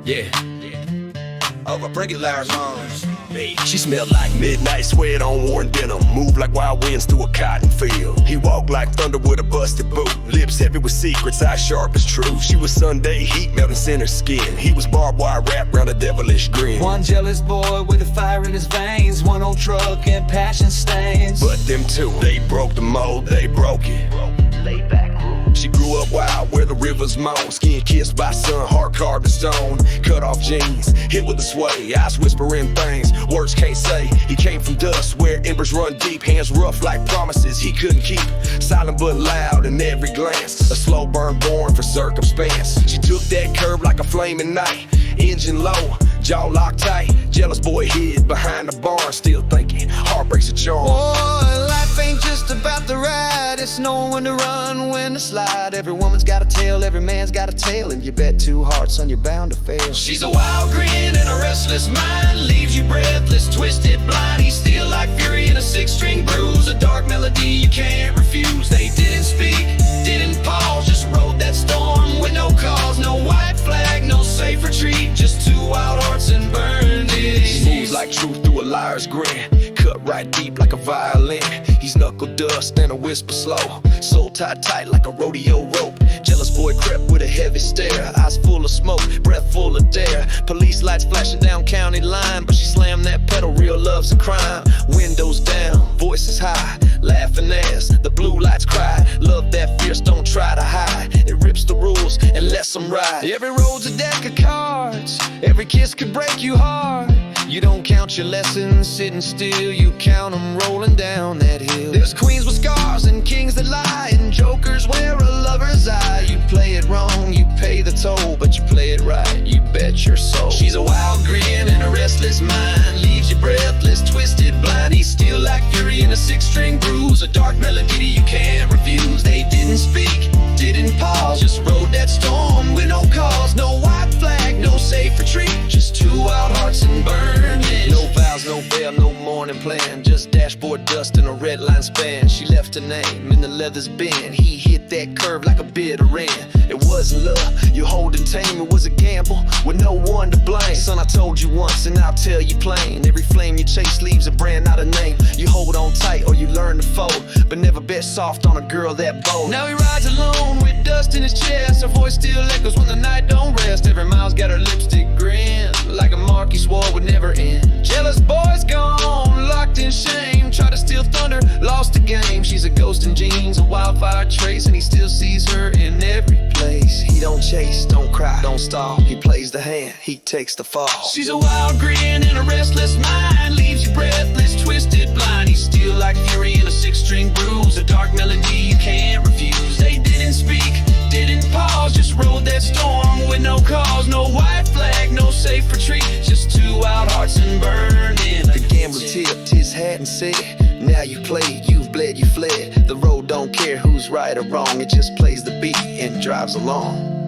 Yeah. Over regular arms. She smelled like midnight sweat on worn denim. Moved like wild winds through a cotton field. He walked like thunder with a busted boot. Lips heavy with secrets, eyes sharp as truth. She was Sunday heat melting center skin. He was barbed wire wrapped around a devilish grin. One jealous boy with a fire in his veins. One old truck and passion stains. But them two, they broke the mold, they broke it. Lay back. She grew up wild where the rivers moan. Skin kissed by sun, heart carved in stone. Cut off jeans, hit with the sway. Eyes whispering things, words can't say. He came from dust where embers run deep. Hands rough like promises he couldn't keep. Silent but loud in every glance. A slow burn born for circumstance. She took that curve like a flaming knife. Engine low, jaw locked tight. Jealous boy hid behind the barn. Still thinking, heartbreak's a charm. Boy, life ain't just about the ride. It's knowing when to run, when to slide. Every woman's got a tale, every man's got a tale. And you bet two hearts, son, you're bound to fail. She's a wild grin and a restless mind. Leaves you breathless, twisted, blind. He's still like fury in a six-string bruise. A dark melody you can't refuse. They didn't speak, didn't pause. Just rode that storm with no cause. No white flag, no safe retreat. Just two wild hearts and burning. She moves like truth through a liar's grin. Cut right deep like a violin. He's knuckle dust and a whisper slow. Soul tied tight like a rodeo rope. Jealous boy crept with a heavy stare. Eyes full of smoke, breath full of dare. Police lights flashing down county line. But she slammed that pedal, real love's a crime. Windows down, voices high. Laughing as the blue lights cry. Love that fierce, don't try to hide. It rips the rules and lets them ride. Every road's a deck of cards. Every kiss could break you hard. You don't count your lessons sitting still. You count them rolling down that hill. There's queens with scars and kings that lie. And jokers wear a lover's eye. You play it wrong, you pay the toll. But you play it right, you bet your soul. She's a wild grin and a restless mind. Leaves you breathless, twisted, blind. He's still like fury in a six-string bruise. A dark melody you can't refuse. They didn't speak, didn't pause. Just rode that storm with no cause. No white flag, no safe retreat. Just two wild hearts and burning. No vows, no veil, no morning plan. Just dashboard dust and a red line span. She left her name in the leather's bin. He hit that curve like a bitter end. It wasn't love, you holding tame. It was a gamble with no one to blame. Son, I told you once and I'll tell you plain. Every flame you chase leaves a brand, not a name. You hold on tight or you learn to fold. But never bet soft on a girl that bold. Now he rides alone with dust in his chest. Her voice still echoes when the night don't rest. Every mile's got her lipstick grin. Like a mark he swore would never end. Jealous boy's gone, locked in shame. Tried to steal thunder, lost the game. She's a ghost in jeans, a wildfire trace. And he still sees her in every place. He don't chase, don't cry, don't stall. He plays the hand, he takes the fall. She's a wild grin and a restless mind. Leaves you breathless, twisted, blind. He's still like fury in a six-string bruise. A dark melody you can't refuse. They didn't speak, didn't pause. Just rode that storm with no cause. No white flag, no safe retreat. Just two wild hearts and burning. The gambler tipped his hat and said, now you played, you've bled, you fled. The road don't care who's right or wrong. It just plays the beat and drives along.